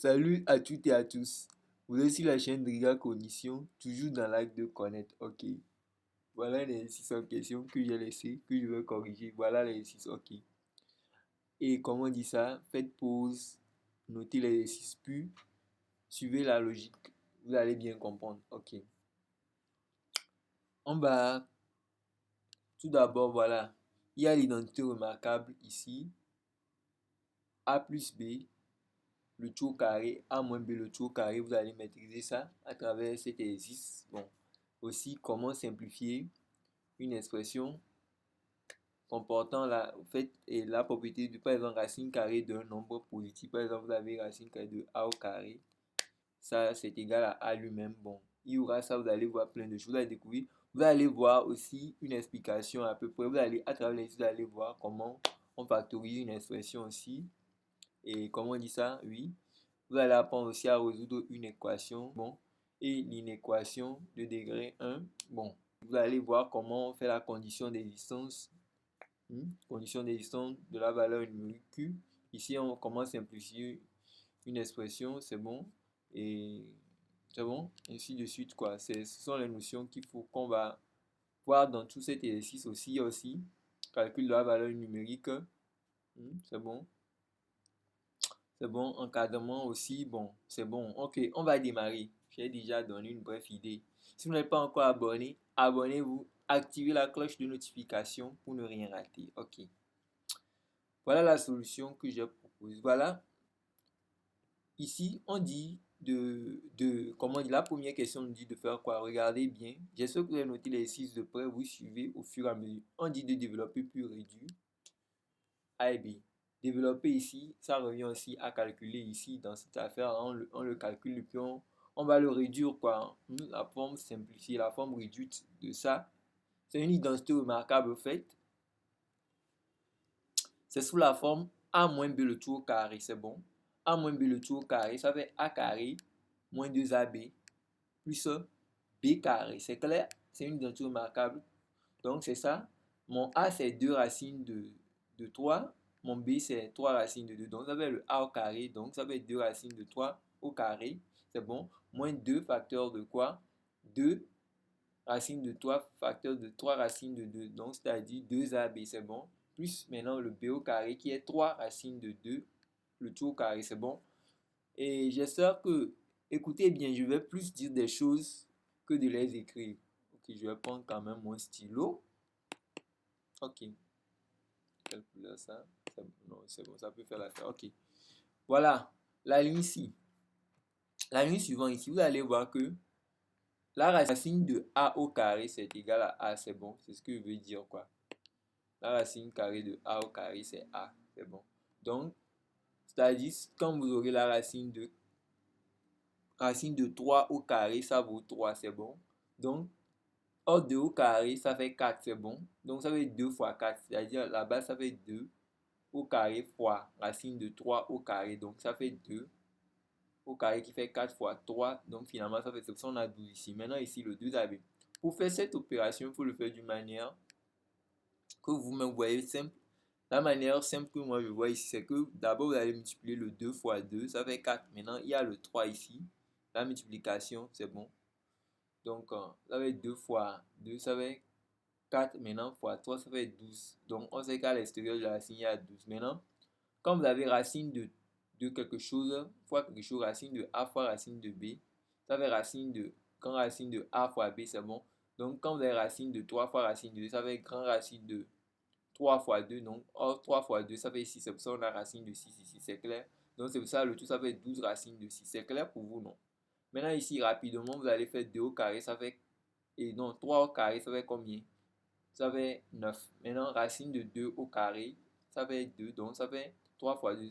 Salut à toutes et à tous. Vous êtes sur la chaîne Driga Cognition, toujours dans l'acte de connaître. Ok. Voilà l'exercice en question que j'ai laissé, que je vais corriger. Voilà l'exercice. Ok. Et comment on dit ça? Faites pause, notez l'exercice, puis suivez la logique. Vous allez bien comprendre. Ok. En bas, tout d'abord, voilà. Il y a l'identité remarquable ici. A plus B, le tout au carré, A moins B, le tout au carré. Vous allez maîtriser ça à travers cet exercice. Bon. Aussi, comment simplifier une expression comportant la propriété de, par exemple, racine carrée d'un nombre positif. Par exemple, vous avez racine carrée de a au carré. Ça, c'est égal à a lui-même. Bon, il y aura ça, vous allez voir plein de choses à découvrir. Vous allez voir aussi une explication à peu près. Vous allez, à travers l'exercice, vous allez voir comment on factorise une expression aussi. Et comment on dit ça? Oui. Vous allez apprendre aussi à résoudre une équation. Bon, et l'inéquation de degré 1. Bon, vous allez voir comment on fait la condition d'existence. Condition d'existence de la valeur numérique Q. Ici, on commence à simplifier une expression, c'est bon. Et c'est bon, ainsi de suite, quoi. Ce sont les notions qu'il faut qu'on va voir dans tout cet exercice aussi. Il y a aussi calcul de la valeur numérique. C'est bon. C'est bon. Encadrement aussi. Bon, c'est bon. Ok, on va démarrer. J'ai déjà donné une brève idée. Si vous n'êtes pas encore abonné, abonnez-vous. Activez la cloche de notification pour ne rien rater. Ok. Voilà la solution que je propose. Voilà. Ici, on dit comment dire, la première question nous dit de faire quoi? Regardez bien. J'espère que vous avez noté l'exercice de près, vous suivez au fur et à mesure. On dit de développer puis réduire A et B. Développer ici, ça revient aussi à calculer ici dans cette affaire. On le calcule puis on va le réduire quoi. La forme simplifiée, la forme réduite de ça. C'est une identité remarquable faite. C'est sous la forme A moins B le tout au carré, c'est bon. A moins B le tout au carré, ça fait A carré moins 2AB plus B carré. C'est clair? C'est une identité remarquable. Donc c'est ça. Mon A c'est 2 racines de 3. Mon B c'est 3 racines de 2. Donc ça fait le A au carré. Donc ça fait 2 racines de 3 au carré. C'est bon. Moins 2 facteurs de quoi? 2 racines de 3 facteurs de 3 racines de 2. Donc c'est-à-dire 2AB. C'est bon. Plus maintenant le B au carré qui est 3 racines de 2. Le tout au carré. C'est bon. Et j'espère que, écoutez bien, je vais plus dire des choses que de les écrire. Ok, je vais prendre quand même mon stylo. Ok. Quelle couleur ça? Non, c'est bon, ça peut faire l'affaire. Ok. Voilà, la ligne ici. La ligne suivante ici, vous allez voir que la racine de A au carré, c'est égal à A, c'est bon. C'est ce que je veux dire, quoi. La racine carrée de A au carré, c'est A, c'est bon. Donc, c'est-à-dire, quand vous aurez la racine de 3 au carré, ça vaut 3, c'est bon. Donc, or 2 au carré, ça fait 4, c'est bon. Donc, ça fait 2 fois 4, c'est-à-dire là-bas, ça fait 2 au carré fois racine de 3 au carré. Donc, ça fait 2 au carré qui fait 4 fois 3. Donc, finalement, ça fait, c'est pour ça qu'on a 12 ici. Maintenant, ici, le 2AB. Pour faire cette opération, il faut le faire d'une manière que vous-même voyez simple. La manière simple que moi je vois ici, c'est que d'abord, vous allez multiplier le 2 fois 2, ça fait 4. Maintenant, il y a le 3 ici. La multiplication, c'est bon. Donc, ça fait 2 fois 2, ça fait 4 maintenant fois 3, ça fait 12. Donc, on sait qu'à l'extérieur de la racine, il y a 12. Maintenant, quand vous avez racine de quelque chose fois quelque chose, racine de A fois racine de B, ça fait racine de grand racine de A fois B, c'est bon. Donc, quand vous avez racine de 3 fois racine de 2, ça fait grand racine de 3 fois 2. Donc, or, 3 fois 2, ça fait 6. C'est pour ça qu'on a racine de 6 ici, c'est clair. Donc, c'est pour ça le tout, ça fait 12 racines de 6. C'est clair pour vous, non? Maintenant, ici, rapidement, vous allez faire 2 au carré, ça fait. Et non, 3 au carré, ça fait combien? Ça fait 9. Maintenant, racine de 2 au carré, ça fait 2. Donc, ça fait 3 fois 2,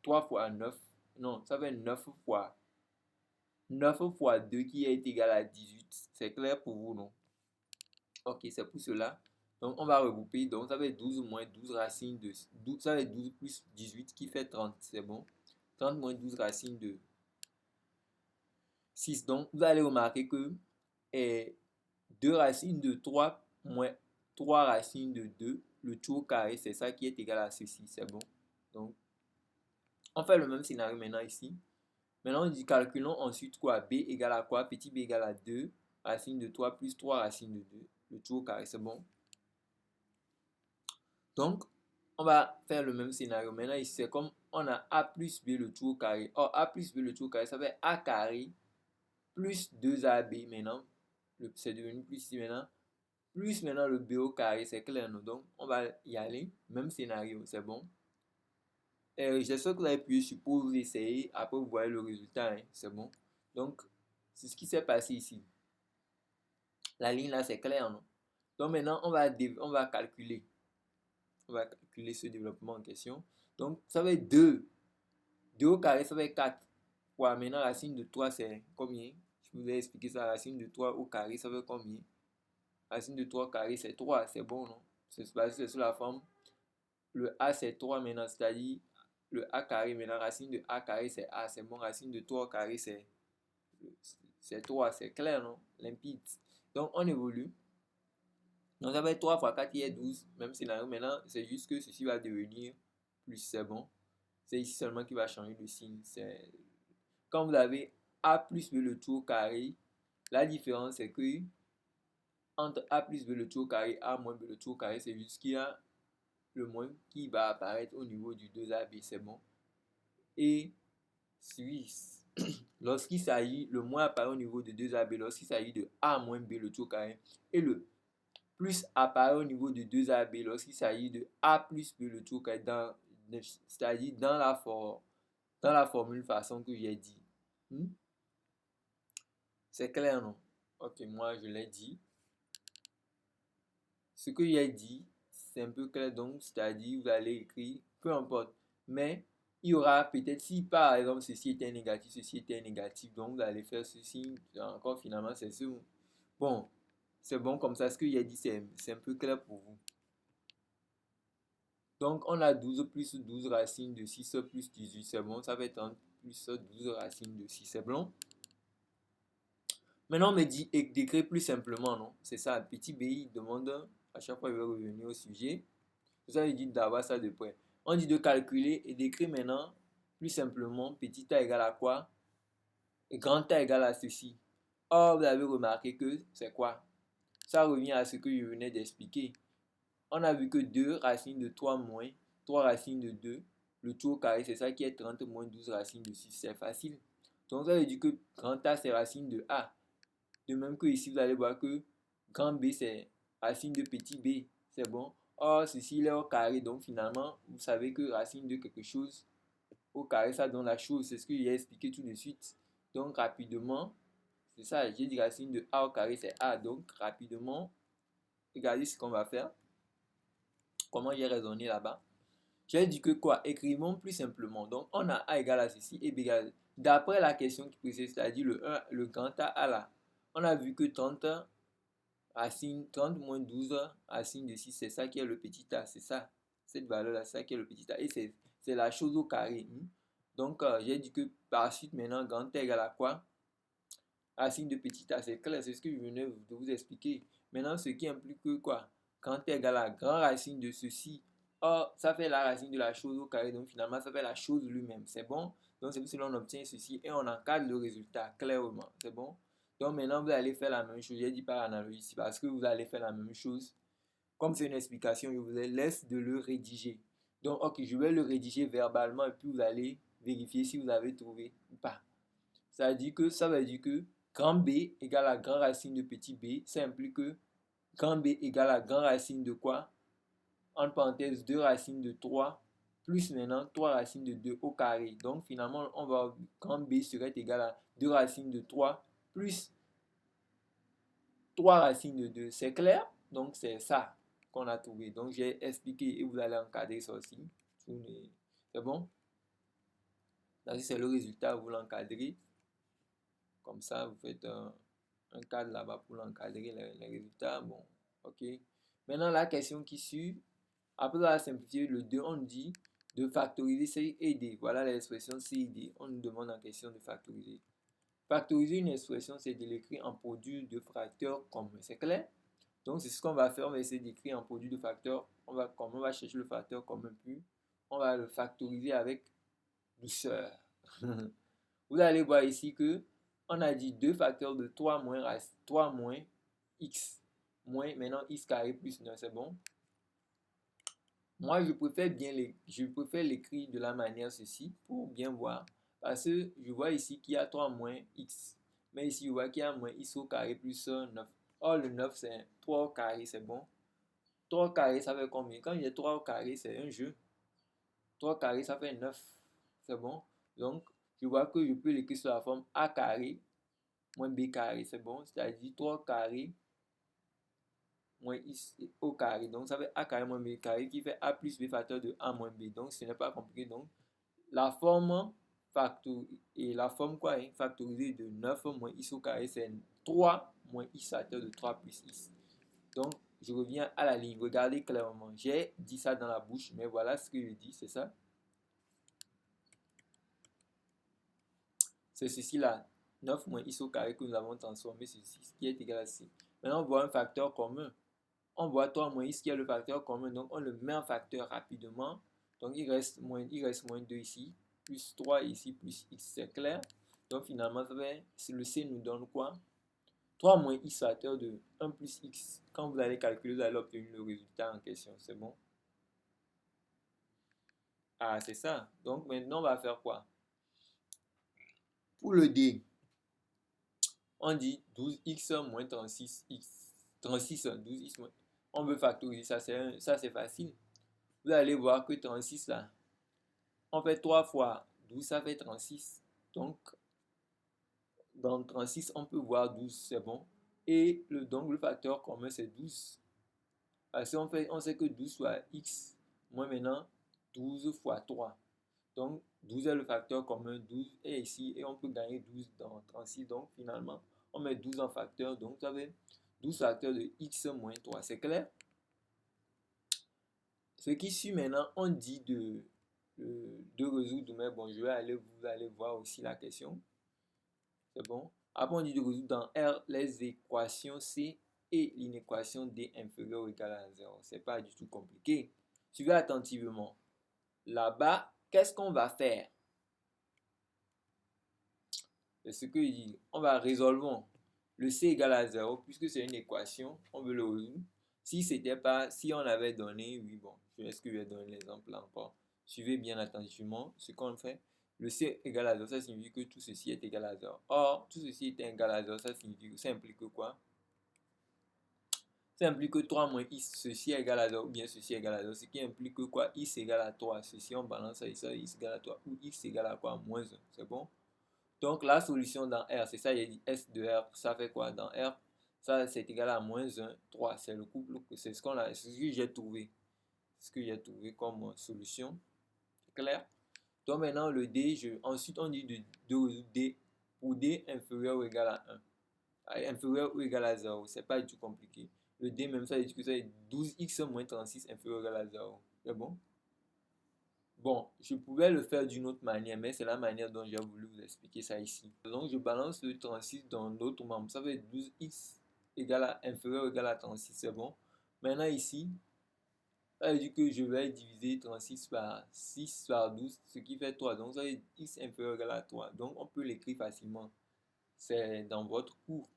3 fois 9. Non, ça fait 9 fois 2 qui est égal à 18. C'est clair pour vous, non? Ok, c'est pour cela. Donc, on va regrouper. Donc, ça fait 12 moins 12 racines de 12. Ça fait 12 plus 18 qui fait 30. C'est bon. 30 moins 12 racines de 6. Donc, vous allez remarquer que 2 racines de 3 moins 3 racines de 2, le tout au carré, c'est ça qui est égal à ceci, c'est bon. Donc, on fait le même scénario maintenant ici. Maintenant, on dit calculons ensuite quoi? B égale à quoi? Petit b égale à 2 racine de 3 plus 3 racine de 2. Le tout au carré, c'est bon. Donc, on va faire le même scénario. Maintenant, ici, c'est comme on a a plus b le tout au carré. Or, a plus b le tout au carré, ça fait a carré plus 2ab maintenant. C'est devenu plus ici maintenant. Plus maintenant le b au carré, c'est clair, non? Donc, on va y aller. Même scénario, c'est bon. J'espère que vous avez pu supposer, vous essayer. Après, vous voyez le résultat, hein, c'est bon. Donc, c'est ce qui s'est passé ici. La ligne là, c'est clair, non? Donc, maintenant, on va calculer. On va calculer ce développement en question. Donc, ça va être 2. 2 au carré, ça va être 4. Ouais, maintenant, la racine de 3, c'est combien? Je vous ai expliqué ça. La racine de 3 au carré, ça veut combien? La racine de 3 au carré, c'est 3. C'est bon, non? C'est sous la forme. Le a, c'est 3 maintenant. C'est-à-dire, le a carré, maintenant, racine de a carré, c'est a. C'est bon. Racine de 3 au carré, c'est 3. C'est clair, non? Limpide. Donc, on évolue. Donc, ça va être 3 fois 4 qui est 12. Même scénario. Maintenant, c'est juste que ceci va devenir plus. C'est bon. C'est ici seulement qui va changer de signe. Quand vous avez a plus b le tout au carré, la différence c'est que entre a plus b le tout au carré et a moins b le tout au carré, c'est juste qu'il y a le moins qui va apparaître au niveau du 2ab. C'est bon. Et si lorsqu'il s'agit, le moins apparaît au niveau de 2ab lorsqu'il s'agit de a moins b le tout au carré. Et le plus apparaît au niveau de 2ab lorsqu'il s'agit de a plus b le tout au carré, c'est-à-dire dans la formule façon que j'ai dit. C'est clair, non? Ok, moi je l'ai dit. Ce que j'ai dit, c'est un peu clair, donc c'est-à-dire vous allez écrire, peu importe. Mais il y aura peut-être, si par exemple ceci était négatif, ceci était négatif, donc vous allez faire ceci, encore finalement c'est ce. Bon, c'est bon comme ça, ce que j'ai dit, c'est un peu clair pour vous. Donc on a 12 plus 12 racines de 6 plus 18, c'est bon, ça va être 30 plus 12 racines de 6, c'est bon. Maintenant, on me dit d'écrire plus simplement, non? C'est ça, petit b, il demande, à chaque fois, il va revenir au sujet. Ça veut dire d'avoir ça de près. On dit de calculer et d'écrire maintenant plus simplement petit a égale à quoi? Et grand a égale à ceci. Or, vous avez remarqué que c'est quoi? Ça revient à ce que je venais d'expliquer. On a vu que 2 racines de 3 moins 3 racines de 2, le tout au carré, c'est ça qui est 30 moins 12 racines de 6. C'est facile. Donc, ça veut dire que grand A, c'est racine de A. De même que ici, vous allez voir que grand B, c'est racine de petit b. C'est bon. Or, ceci, il est au carré. Donc, finalement, vous savez que racine de quelque chose au carré, ça donne la chose. C'est ce que j'ai expliqué tout de suite. Donc, rapidement, c'est ça. J'ai dit racine de a au carré, c'est a. Donc, rapidement, regardez ce qu'on va faire. Comment j'ai raisonné là-bas. J'ai dit que quoi? Écrivons plus simplement. Donc, on a a égale à ceci et b égale à... D'après la question qui précède, c'est-à-dire le grand A là, on a vu que 30 racine 30 moins 12 racine de 6, c'est ça qui est le petit a, c'est ça. Cette valeur-là, c'est ça qui est le petit a. Et c'est la chose au carré. Donc, j'ai dit que par suite, maintenant, grand A égale à quoi? Racine de petit a, c'est clair, c'est ce que je venais de vous expliquer. Maintenant, ce qui implique que quoi? Grand A égale à grand racine de ceci. Or, ça fait la racine de la chose au carré, donc finalement, ça fait la chose lui-même. C'est bon? Donc, c'est pour cela qu'on obtient ceci et on encadre le résultat clairement. C'est bon? Donc, maintenant, vous allez faire la même chose. J'ai dit par analogie ici parce que vous allez faire la même chose. Comme c'est une explication, je vous laisse de le rédiger. Donc, ok, je vais le rédiger verbalement et puis vous allez vérifier si vous avez trouvé ou pas. Ça veut dire que grand B égale à grand racine de petit b. Ça implique que grand B égale à grand racine de quoi? Entre parenthèses, 2 racines de 3 plus maintenant 3 racines de 2 au carré. Donc finalement, on va grand B serait égal à 2 racines de 3 plus 3 racines de 2. C'est clair? Donc c'est ça qu'on a trouvé. Donc j'ai expliqué et vous allez encadrer ça aussi. C'est bon? C'est le résultat, vous l'encadrez. Comme ça, vous faites un cadre là-bas pour l'encadrer, les résultats. Bon, ok. Maintenant, la question qui suit. Après avoir simplifié le 2, on dit de factoriser C et D. Voilà l'expression C et D. On nous demande en question de factoriser. Factoriser une expression, c'est de l'écrire en produit de facteurs communs. C'est clair? Donc, c'est ce qu'on va faire. On va essayer d'écrire en produit de facteurs. On va chercher le facteur commun, puis on va le factoriser avec douceur. vous allez voir ici que on a dit 2 facteurs de 3 moins x, moins maintenant x carré plus 9, c'est bon? Moi, je préfère l'écrire de la manière ceci pour bien voir. Parce que je vois ici qu'il y a 3 moins x. Mais ici, je vois qu'il y a moins x au carré plus 9. Or, le 9, c'est 3 au carré, c'est bon? 3 au carré, ça fait combien? Quand j'ai 3 au carré, c'est un jeu. 3 carré, ça fait 9. C'est bon? Donc, je vois que je peux l'écrire sous la forme a carré moins b carré. C'est bon? C'est-à-dire 3 carré moins x au carré. Donc, ça fait a carré moins b carré qui fait a plus b facteur de a moins b. Donc, ce n'est pas compliqué. Donc, la forme factorisée de 9 moins x au carré, c'est 3 moins x facteur de 3 plus x. Donc, je reviens à la ligne. Regardez clairement. J'ai dit ça dans la bouche, mais voilà ce que je dis, c'est ça. C'est ceci là. 9 moins x au carré que nous avons transformé ceci, qui est égal à 6. Maintenant, on voit un facteur commun. On voit 3 moins x qui est le facteur commun, donc on le met en facteur rapidement. Donc il reste moins 2 ici, plus 3 ici, plus x, c'est clair. Donc finalement, le c nous donne quoi? 3 moins x facteur de 1 plus x. Quand vous allez calculer, vous allez obtenir le résultat en question, c'est bon? Ah, c'est ça. Donc maintenant, on va faire quoi? Pour le d, on dit 12x moins 36x. 36, 12x moins. On veut factoriser, ça c'est facile. Vous allez voir que 36 là, on fait 3 fois 12, ça fait 36. Donc, dans 36, on peut voir 12, c'est bon. Et donc, le facteur commun, c'est 12. Parce qu'on sait que 12 fois x, moins maintenant 12 fois 3. Donc, 12 est le facteur commun, 12 est ici, et on peut gagner 12 dans 36. Donc, finalement, on met 12 en facteur. Donc, ça fait 12 facteurs de x moins 3. C'est clair? Ce qui suit maintenant, on dit de résoudre, mais bon, vous allez voir aussi la question. C'est bon? Après, on dit de résoudre dans R les équations C et l'inéquation D inférieure ou égale à 0. C'est pas du tout compliqué. Suivez attentivement. Là-bas, qu'est-ce qu'on va faire? C'est ce que je dis. On va résolver le C égale à 0, puisque c'est une équation, on veut le résoudre. Si on avait donné, oui, bon, est-ce que je vais donner l'exemple là encore? Suivez bien attentivement ce qu'on fait. Le C égale à 0, ça signifie que tout ceci est égal à 0. Or, tout ceci est égal à 0, ça implique quoi? Ça implique que 3 moins x, ceci est égal à 0, ou bien ceci est égal à 0, ce qui implique que quoi? X égale à 3, ceci on balance ça, x égale à 3, ou x égale à quoi? Moins 1, c'est bon? Donc la solution dans R, c'est ça, il dit S de R, ça fait quoi dans R? Ça, c'est égal à moins 1, 3. C'est le couple, c'est ce que j'ai trouvé. Ce que j'ai trouvé comme solution. C'est clair? Donc maintenant, le D, ensuite on dit de résoudre D pour D inférieur ou égal à 1. Inférieur ou égal à 0. C'est pas du tout compliqué. Le D, même ça, dit que ça est 12x moins 36 inférieur ou égal à 0. C'est bon? Bon, je pouvais le faire d'une autre manière, mais c'est la manière dont j'ai voulu vous expliquer ça ici. Donc, je balance le 36 dans l'autre membre. Ça fait 12x inférieur ou égal à 36, c'est bon. Maintenant, ici, ça veut dire que je vais diviser 36 par 6 par 12, ce qui fait 3. Donc, ça veut dire x inférieur ou égal à 3. Donc, on peut l'écrire facilement. C'est dans votre cours.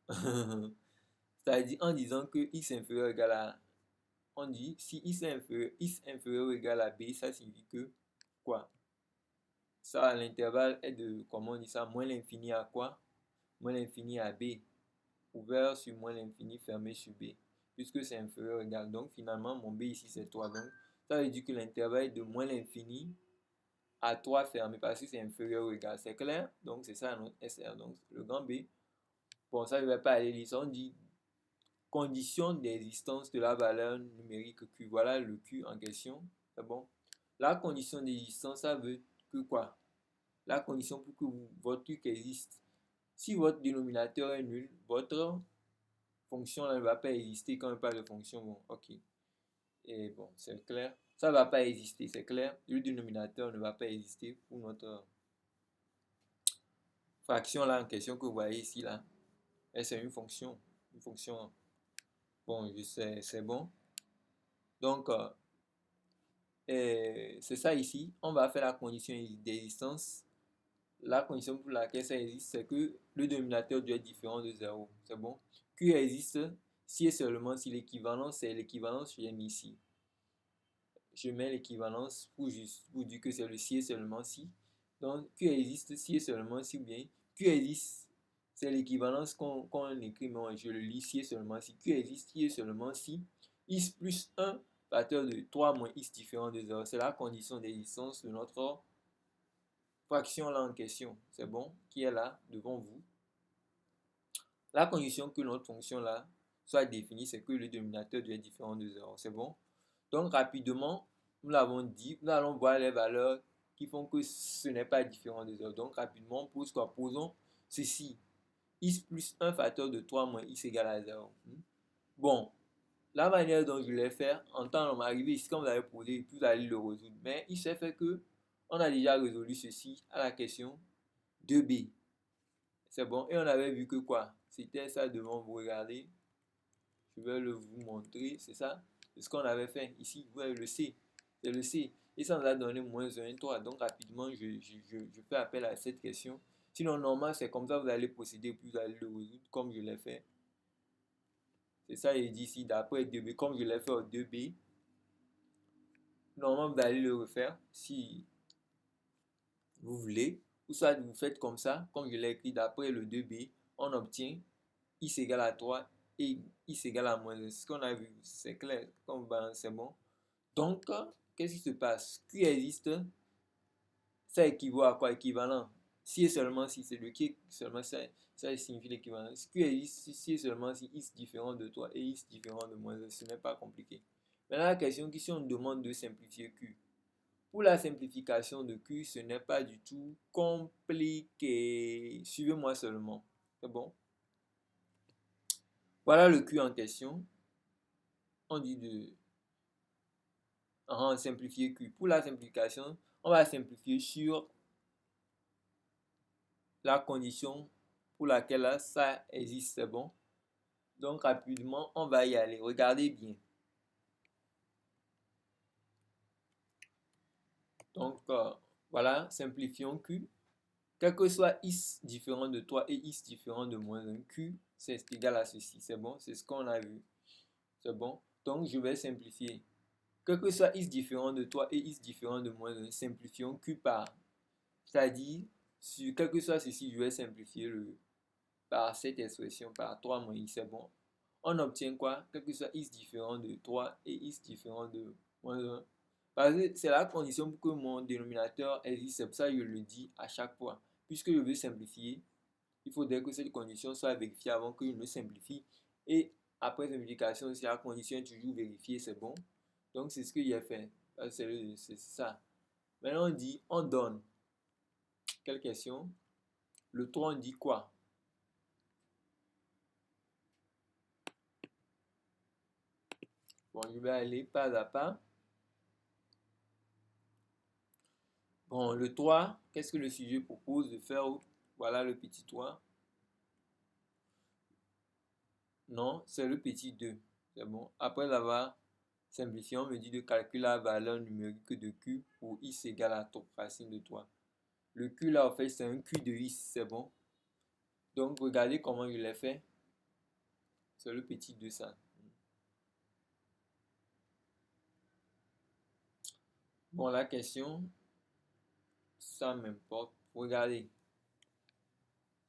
C'est-à-dire en disant que x inférieur ou égal à... On dit, si x inférieur ou égal à b, ça signifie que quoi? Ça, l'intervalle est de, comment on dit ça, moins l'infini à quoi? Moins l'infini à b, ouvert sur moins l'infini, fermé sur b, puisque c'est inférieur ou égal. Donc finalement, mon b ici, c'est 3. Donc ça veut dire que l'intervalle est de moins l'infini à 3 fermé, parce que c'est inférieur ou égal. C'est clair? Donc c'est ça notre SR. Donc le grand B, bon, ça ne va pas aller lire. On dit condition d'existence de la valeur numérique Q. Voilà le Q en question. C'est bon? La condition d'existence, ça veut que quoi? La condition pour que votre truc existe. Si votre dénominateur est nul, votre fonction là, ne va pas exister quand il n'y a pas de fonction. Bon, ok. Et bon, c'est clair. Ça ne va pas exister, c'est clair. Le dénominateur ne va pas exister pour notre fraction là en question que vous voyez ici là. Et c'est une fonction. Une fonction. Bon, je sais, c'est bon. Donc, c'est ça ici. On va faire la condition d'existence La condition pour laquelle ça existe, c'est que le dénominateur doit être différent de 0. C'est bon? Q existe si et seulement si l'équivalence, c'est l'équivalence que j'ai mis ici. Je mets l'équivalence pour dire que c'est le si et seulement si. Donc, Q existe si et seulement si, ou bien Q existe, c'est l'équivalence qu'on écrit, mais je le lis si et seulement si. Q existe si et seulement si is plus 1 facteur de 3 moins is différent de 0. C'est la condition d'existence de notre fraction là en question. C'est bon? Qui est là devant vous. La condition que notre fonction là soit définie, c'est que le dénominateur doit être différent de 0. C'est bon? Donc, rapidement, nous l'avons dit, nous allons voir les valeurs qui font que ce n'est pas différent de 0. Donc, rapidement, pose quoi? Posons ceci. Is plus 1 facteur de 3 moins is égale à 0. Bon, la manière dont je l'ai fait, en temps d'arriver ici, quand vous allez poser, vous allez le résoudre. Mais il s'est fait que on a déjà résolu ceci à la question 2b. C'est bon? Et on avait vu que quoi? C'était ça devant vous. Regardez. Je vais vous montrer. C'est ça? C'est ce qu'on avait fait. Ici, vous voyez le C. C'est le C. Et ça nous a donné moins 1, 3. Donc, rapidement, je fais appel à cette question. Sinon, normal, c'est comme ça vous allez procéder, puis vous allez le résoudre comme je l'ai fait. C'est ça, il dit ici, d'après 2B, comme je l'ai fait au 2B. Normalement, vous allez le refaire si vous voulez. Ou soit vous faites comme ça, comme je l'ai écrit, d'après le 2B, on obtient is égale à 3 et is égale à moins 1. C'est ce qu'on a vu, c'est clair, comme c'est bon. Donc, qu'est-ce qui se passe? Q existe, ça équivaut à quoi? Équivalent. Si et seulement si, c'est le qui seulement ça signifie l'équivalence. Q existe si et seulement si is différent de 3 et is différent de moins 1. Ce n'est pas compliqué. Maintenant, la question qui si on demande de simplifier Q. Pour la simplification de Q, ce n'est pas du tout compliqué. Suivez-moi seulement. C'est bon? Voilà le Q en question. On dit de simplifier Q. Pour la simplification, on va simplifier sur la condition pour laquelle là, ça existe. C'est bon? Donc, rapidement, on va y aller. Regardez bien. Donc, voilà, simplifions Q. Quel que soit is différent de 3 et is différent de moins 1, Q, c'est égal à ceci. C'est bon? C'est ce qu'on a vu. C'est bon? Donc, je vais simplifier. Quel que soit is différent de 3 et is différent de moins 1, simplifions Q par. C'est-à-dire, quel que soit ceci, je vais simplifier par cette expression, par 3 moins i, c'est bon. On obtient quoi? Quel que soit is différent de 3 et is différent de moins 1. Parce que c'est la condition pour que mon dénominateur existe. C'est pour ça que je le dis à chaque fois. Puisque je veux simplifier, il faudrait que cette condition soit vérifiée avant que je ne simplifie. Et après simplification, si la condition est toujours vérifiée, c'est bon. Donc, c'est ce que j'ai fait. C'est ça. Maintenant, on dit, on donne. Quelle question? Le 3, on dit quoi? Bon, je vais aller pas à pas. Bon, le 3, qu'est-ce que le sujet propose de faire? Voilà le petit 3. Non, c'est le petit 2. C'est bon. Après avoir simplifié, on me dit de calculer la valeur numérique de Q pour is égale à racine de 3. Le Q là, en fait, c'est un Q de is. C'est bon. Donc, regardez comment je l'ai fait. C'est le petit 2, ça. Bon, la question, ça m'importe. Regardez.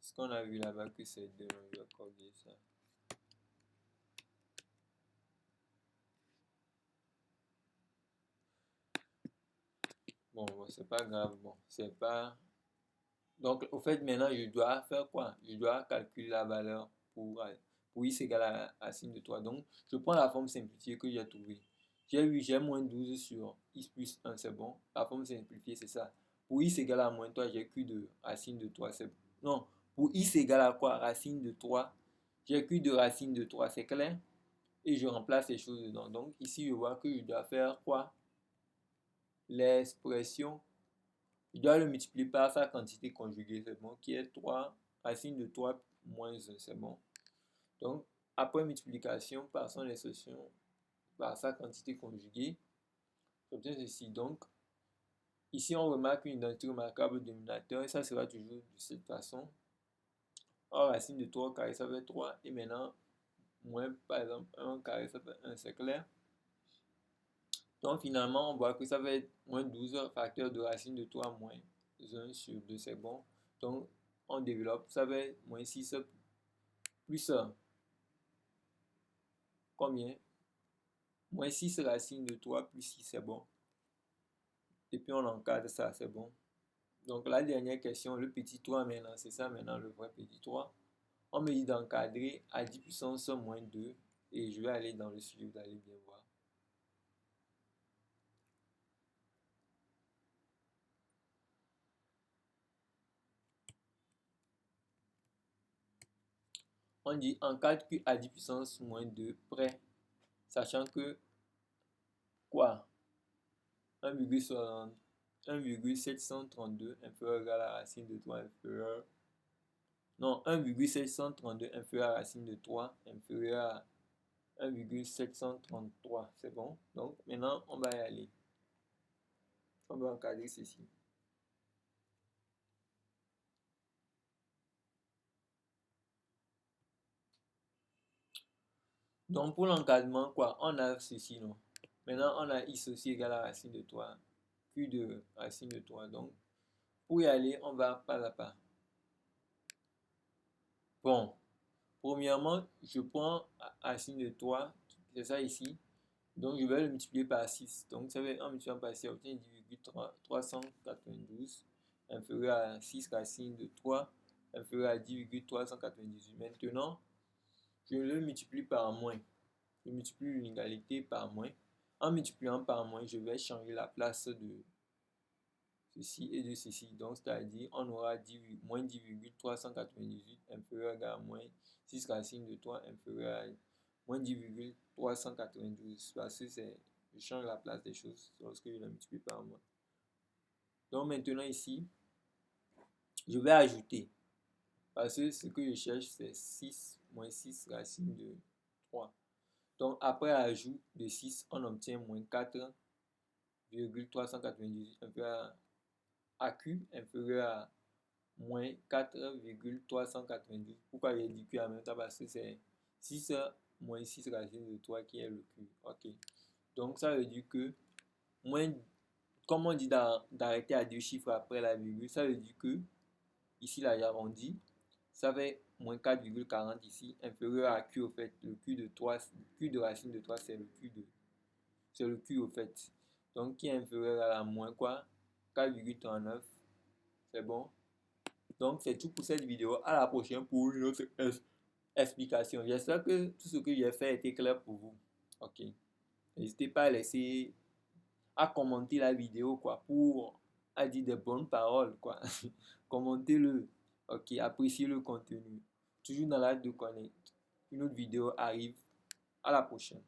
Ce qu'on a vu là-bas, que c'est 2. Je vais coller ça. Bon, c'est pas grave. Bon, c'est pas. Donc, au fait, maintenant, je dois faire quoi? Je dois calculer la valeur pour is égale à signe de 3. Donc, je prends la forme simplifiée que j'ai trouvée. J'ai moins 12 sur is plus 1, c'est bon. La forme simplifiée, c'est ça. Pour is égale à moins 3, j'ai Q de racine de 3. Non, pour is égale à quoi? Racine de 3. J'ai Q de racine de 3, c'est clair? Et je remplace les choses dedans. Donc, ici, je vois que je dois faire quoi? L'expression. Je dois le multiplier par sa quantité conjuguée, c'est bon, qui est 3, racine de 3 moins 1, c'est bon. Donc, après multiplication par son expression, par sa quantité conjuguée, j'obtiens ceci. Donc, Ici, on remarque une identité remarquable au dénominateur et ça sera toujours de cette façon. Or, racine de 3 au carré, ça fait 3. Et maintenant, moins, par exemple, 1 au carré, ça fait 1, c'est clair. Donc, finalement, on voit que ça va être moins 12 facteur de racine de 3 moins 1 sur 2, c'est bon. Donc, on développe, ça va être moins 6 plus combien? Moins 6 racine de 3 plus 6, c'est bon. Et puis, on encadre ça, c'est bon. Donc, la dernière question, le petit 3 maintenant, c'est ça maintenant le vrai petit 3. On me dit d'encadrer à 10 puissance moins 2 et je vais aller dans le sujet, vous allez bien voir. On dit encadre Q à 10 puissance moins 2 près, sachant que quoi? 1,732 inférieur à la racine de 3 inférieur. Non, 1,732 inférieur à la racine de 3 inférieur à 1,733. C'est bon? Donc, maintenant, on va y aller. On va encadrer ceci. Donc, pour l'encadrement, quoi? On a ceci, non? Maintenant, on a x aussi égale à racine de 3. Q de racine de 3. Donc, pour y aller, on va pas à pas. Bon, premièrement, je prends racine de 3, c'est ça ici. Donc, je vais le multiplier par 6. Donc, ça va être en multipliant par 6, on obtient 10,392 inférieur à 6 racine de 3 inférieur à 10,398. Maintenant, je le multiplie par moins. Je multiplie l'inégalité par moins. En multipliant par moins, je vais changer la place de ceci et de ceci. Donc, c'est-à-dire, on aura moins 10,398 inférieur à moins 6 racine de 3 inférieur à moins 10,392. Parce que je change la place des choses lorsque je la multiplie par moins. Donc, maintenant ici, je vais ajouter. Parce que ce que je cherche, c'est 6 moins 6 racine de 3. Donc, après ajout de 6, on obtient moins 4,398 inférieur à Q inférieur à moins 4,392. Pourquoi j'ai dit Q en même temps? Parce que c'est 6 moins 6 racine de 3 qui est le Q. Ok. Donc, ça veut dire que, moins, comme on dit d'arrêter à deux chiffres après la virgule, ça veut dire que, ici, là, j'arrondis, ça fait moins 4,40 ici, inférieur à Q au fait. Le Q de 3, le Q de racine de 3, c'est le Q au fait. Donc, qui est inférieur à la moins quoi? 4,39. C'est bon? Donc, c'est tout pour cette vidéo. À la prochaine pour une autre explication. J'espère que tout ce que j'ai fait était clair pour vous. Ok. N'hésitez pas à laisser, à commenter la vidéo, quoi, pour à dire des bonnes paroles, quoi. Commentez-le. Ok. Appréciez le contenu. Toujours dans l'art de connaître. Une autre vidéo arrive. À la prochaine.